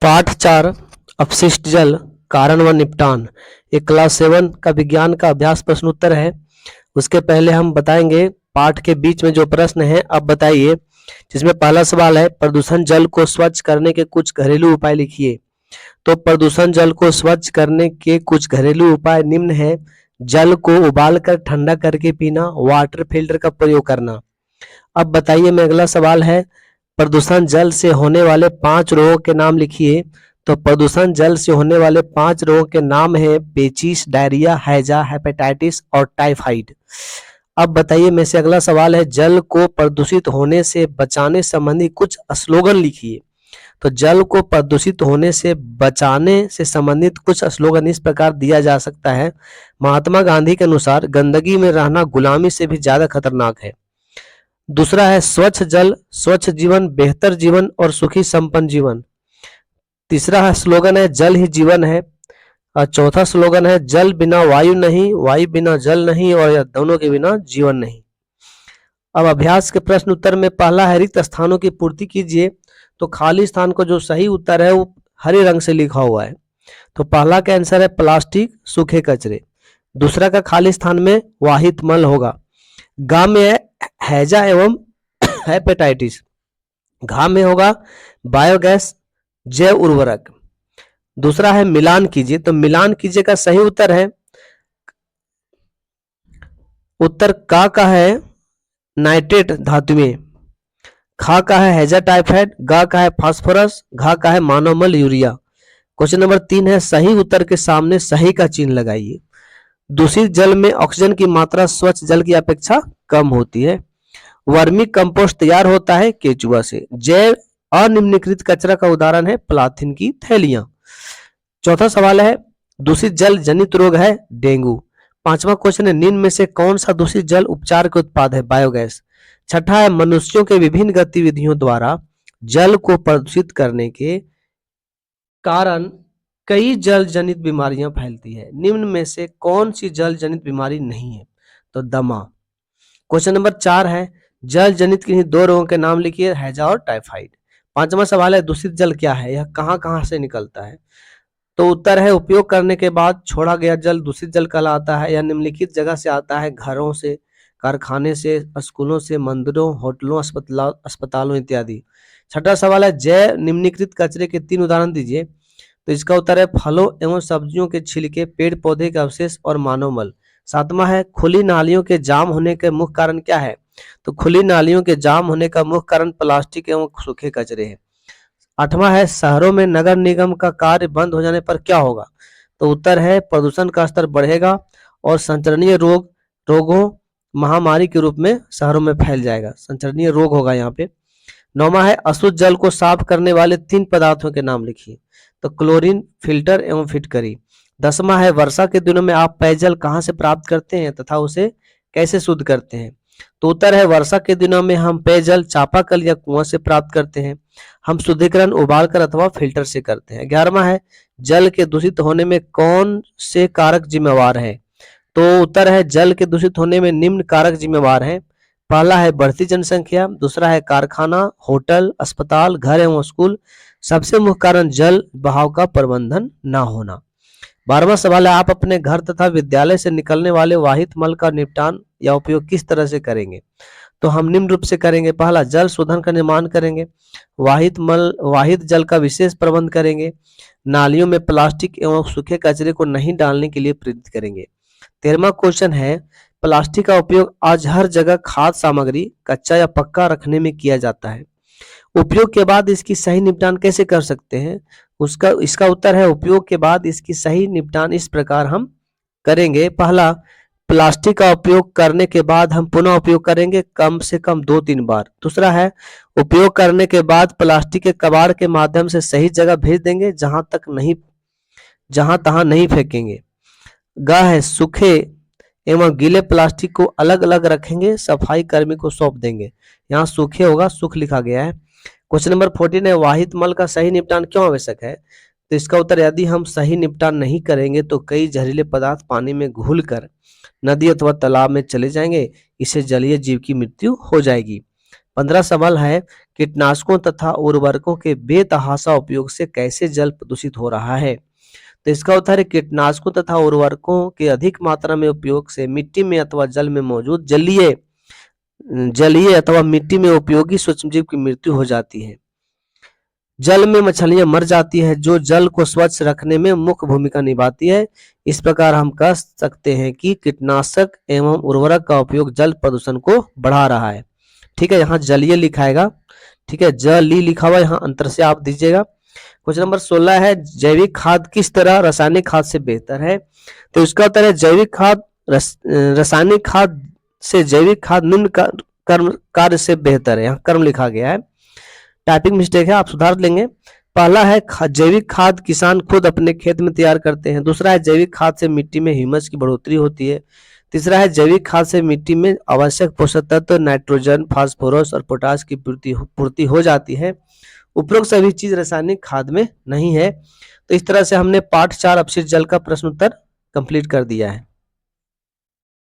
पाठ 4 अपशिष्ट जल कारण व निपटान। ये क्लास 7 का विज्ञान का अभ्यास प्रश्न उत्तर है। उसके पहले हम बताएंगे पाठ के बीच में जो प्रश्न है अब बताइए। जिसमें पहला सवाल है प्रदूषण जल को स्वच्छ करने के कुछ घरेलू उपाय लिखिए। तो प्रदूषण जल को स्वच्छ करने के कुछ घरेलू उपाय निम्न है। जल को उबालकर ठंडा करके पीना, वाटर फिल्टर का प्रयोग करना। अब बताइए में अगला सवाल है प्रदूषण जल से होने वाले 5 रोगों के नाम लिखिए। तो प्रदूषण जल से होने वाले 5 रोगों के नाम है पेचिश, डायरिया, हैजा, हेपेटाइटिस और टाइफाइड। अब बताइए में से अगला सवाल है जल को प्रदूषित होने से बचाने संबंधी कुछ स्लोगन लिखिए। तो जल को प्रदूषित होने से बचाने से संबंधित कुछ स्लोगन इस प्रकार दिया जा सकता है। महात्मा गांधी के अनुसार गंदगी में रहना गुलामी से भी ज्यादा खतरनाक है। दूसरा है स्वच्छ जल स्वच्छ जीवन, बेहतर जीवन और सुखी संपन्न जीवन। तीसरा है स्लोगन है जल ही जीवन है। और चौथा स्लोगन है जल बिना वायु नहीं, वायु बिना जल नहीं और यह दोनों के बिना जीवन नहीं। अब अभ्यास के प्रश्न उत्तर में पहला है रिक्त स्थानों की पूर्ति कीजिए। तो खाली स्थान को जो सही उत्तर है वो हरे रंग से लिखा हुआ है। तो पहला का आंसर है प्लास्टिक, सूखे कचरे। दूसरा का खाली स्थान में वाहित मल होगा। गा में है हैजा एवं हेपेटाइटिस। घा में होगा बायोगैस, जैव उर्वरक। दूसरा है मिलान कीजिए। तो मिलान कीजिए का सही उत्तर है उत्तर का है नाइट्रेट धातुएं। खा का है हैजा टाइफाइड, गा का है फास्फोरस, घा का है मानव मल यूरिया। क्वेश्चन नंबर 3 है सही उत्तर के सामने सही का चिन्ह लगाइए। दूषित जल में ऑक्सीजन की मात्रा स्वच्छ जल की अपेक्षा कम होती है। वर्मी कंपोस्ट तैयार होता है केचुआ से। जैव अनिम्नीकृत कचरा का उदाहरण है पॉलीथीन की थैलियां। चौथा सवाल है दूषित जल जनित रोग है डेंगू। पांचवा क्वेश्चन है निम्न में से कौन सा दूषित जल उपचार के उत्पाद है बायोगैस। छठा है मनुष्यों के विभिन्न गतिविधियों द्वारा जल को प्रदूषित करने के कारण कई जल जनित बीमारियां फैलती है। निम्न में से कौन सी जल जनित बीमारी नहीं है। तो दमा। क्वेश्चन नंबर 4 है जल जनित किन्हीं 2 रोगों के नाम लिखिए, हैजा और टाइफाइड। पांचवा सवाल है दूषित जल क्या है, यह कहां कहां से निकलता है। तो उत्तर है उपयोग करने के बाद छोड़ा गया जल दूषित जल कहलाता है। यह निम्नलिखित जगह से आता है घरों से, कारखाने से, स्कूलों से, मंदिरों, होटलों, अस्पतालों इत्यादि। छठा सवाल है जैव निम्नीकृत कचरे के 3 उदाहरण दीजिए। तो इसका उत्तर है फलों एवं सब्जियों के छिलके, पेड़ पौधे के अवशेष और मानव मल। सातवां है खुली नालियों के जाम होने के मुख्य कारण क्या है। तो खुली नालियों के जाम होने का मुख्य कारण प्लास्टिक एवं सूखे कचरे हैं। आठवां है शहरों में नगर निगम का कार्य बंद हो जाने पर क्या होगा। तो उत्तर है प्रदूषण का स्तर बढ़ेगा और संचरणीय रोगों महामारी के रूप में शहरों में फैल जाएगा। संचरणीय रोग होगा यहाँ पे। नौवां है अशुद्ध जल को साफ करने वाले 3 पदार्थों के नाम लिखिए। तो क्लोरीन, फिल्टर एवं फिटकरी। 10वां है वर्षा के दिनों में आप पेयजल कहाँ से प्राप्त करते हैं तथा उसे कैसे शुद्ध करते हैं। तो उत्तर है वर्षा के दिनों में हम पेयजल चापाकल या कुआं से प्राप्त करते हैं। हम शुद्धिकरण उबालकर अथवा फिल्टर से करते हैं। 11वां है जल के दूषित होने में कौन से कारक जिम्मेवार है। तो उत्तर है जल के दूषित होने में निम्न कारक जिम्मेवार हैं। पहला है बढ़ती जनसंख्या, दूसरा है कारखाना, होटल, अस्पताल, घर एवं स्कूल। सबसे मुख्य कारण जल बहाव का प्रबंधन न होना। 12वां सवाल है आप अपने घर तथा विद्यालय से निकलने वाले वाहित मल का निपटान या उपयोग किस तरह से करेंगे। तो हम निम्न रूप से करेंगे। पहला जल शोधन का निर्माण करेंगे, वाहित जल का विशेष प्रबंध करेंगे, नालियों में प्लास्टिक एवं सूखे कचरे को नहीं डालने के लिए प्रेरित करेंगे। 13वां क्वेश्चन है प्लास्टिक का उपयोग आज हर जगह खाद्य सामग्री कच्चा या पक्का रखने में किया जाता है। उपयोग के बाद इसकी सही निपटान कैसे कर सकते हैं। इसका उत्तर है उपयोग के बाद इसकी सही निपटान इस प्रकार हम करेंगे। पहला प्लास्टिक का उपयोग करने के बाद हम पुनः उपयोग करेंगे कम से कम 2-3 बार। दूसरा है उपयोग करने के बाद प्लास्टिक के कबाड़ के माध्यम से सही जगह भेज देंगे जहां तहां नहीं फेंकेंगे। ग है सूखे एवं गीले प्लास्टिक को अलग अलग रखेंगे, सफाई कर्मी को सौंप देंगे। यहाँ सूखे होगा, सुख लिखा गया है। क्वेश्चन नंबर 14 है वाहित मल का सही निपटान क्यों आवश्यक है। तो इसका उत्तर यदि हम सही निपटान नहीं करेंगे तो कई जहरीले पदार्थ पानी में घुलकर नदी अथवा तालाब में चले जाएंगे, इससे जलीय जीव की मृत्यु हो जाएगी। 15 सवाल है, कीटनाशकों तथा उर्वरकों के बेतहाशा उपयोग से कैसे जल प्रदूषित हो रहा है? तो इसका उत्तर है कीटनाशकों तथा उर्वरकों के अधिक मात्रा में उपयोग से मिट्टी में अथवा जल में मौजूद जलीय अथवा मिट्टी में उपयोगी सूक्ष्मजीव की मृत्यु हो जाती है। जल में मछलियां मर जाती है जो जल को स्वच्छ रखने में मुख्य भूमिका निभाती है। इस प्रकार हम कह सकते हैं कि कीटनाशक एवं उर्वरक का उपयोग जल प्रदूषण को बढ़ा रहा है। ठीक है, यहाँ जलीय लिखाएगा, ठीक है, जली लिखा हुआ यहाँ अंतर से आप दीजिएगा। क्वेश्चन नंबर 16 है, जैविक खाद किस तरह रासायनिक खाद से बेहतर है? तो इसका उत्तर है जैविक खाद रासायनिक खाद से जैविक खाद निम्न कार्य से बेहतर है। यहाँ कर्म लिखा गया है, टाइपिंग मिस्टेक है, आप सुधार लेंगे। पहला है जैविक खाद किसान खुद अपने खेत में तैयार करते हैं। दूसरा है जैविक खाद से मिट्टी में ह्यूमस की बढ़ोतरी होती है। तीसरा है जैविक खाद से मिट्टी में आवश्यक पोषक तत्व नाइट्रोजन, फास्फोरस और पोटास की पूर्ति हो जाती है। उपरोक्त सभी चीज रासायनिक खाद में नहीं है। तो इस तरह से हमने पाठ 4 अपशिष्ट जल का प्रश्न उत्तर कंप्लीट कर दिया है।